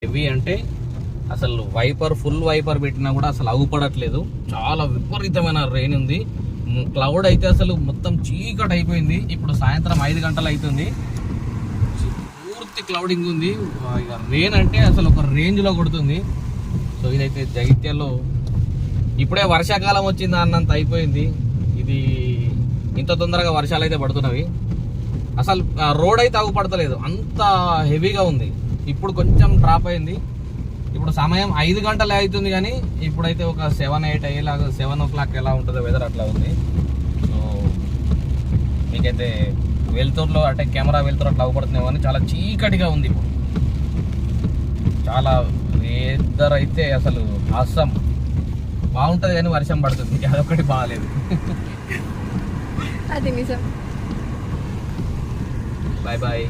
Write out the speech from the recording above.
Heavy అంటే అసలు full wiper పెట్టినా కూడా అసలు అగుపడట్లేదు. చాలా విపరీతమైన రెయిన్ ఉంది. క్లౌడ్ అయితే అసలు మొత్తం చీకటి అయిపోయింది. ఇప్పుడు సాయంత్రం 5 గంటలు అవుతుంది. పూర్తి క్లౌడింగ్ ఉంది. ఇక రెయిన్ అంటే అసలు ఒక రేంజ్లో కొడుతుంది. సో ఇదైతే జగిత్యాల్లో ఇప్పుడే వర్షాకాలం వచ్చిందా అన్నంత అయిపోయింది. ఇది ఇంత తొందరగా వర్షాలు అయితే పడుతున్నవి. అసలు రోడ్ అయితే అగుపడతలేదు, అంత హెవీగా ఉంది. ఇప్పుడు కొంచెం డ్రాప్ అయింది. ఇప్పుడు సమయం 5 గంటలే అవుతుంది, కానీ ఇప్పుడైతే ఒక 7-8 అయ్యేలాగా 7 o'clock ఎలా ఉంటుందో వెదర్ అట్లా ఉంది. సో మీకైతే వెలుతురులో అంటే కెమెరా వెలుతురు అట్లా అవ్వబడుతున్నామో అని చాలా చీకటిగా ఉంది. ఇప్పుడు చాలా వెదర్ అయితే అసలు అస్సం బాగుంటుంది, కానీ వర్షం పడుతుంది, అదొకటి బాగాలేదు. అది నిజం. Bye bye.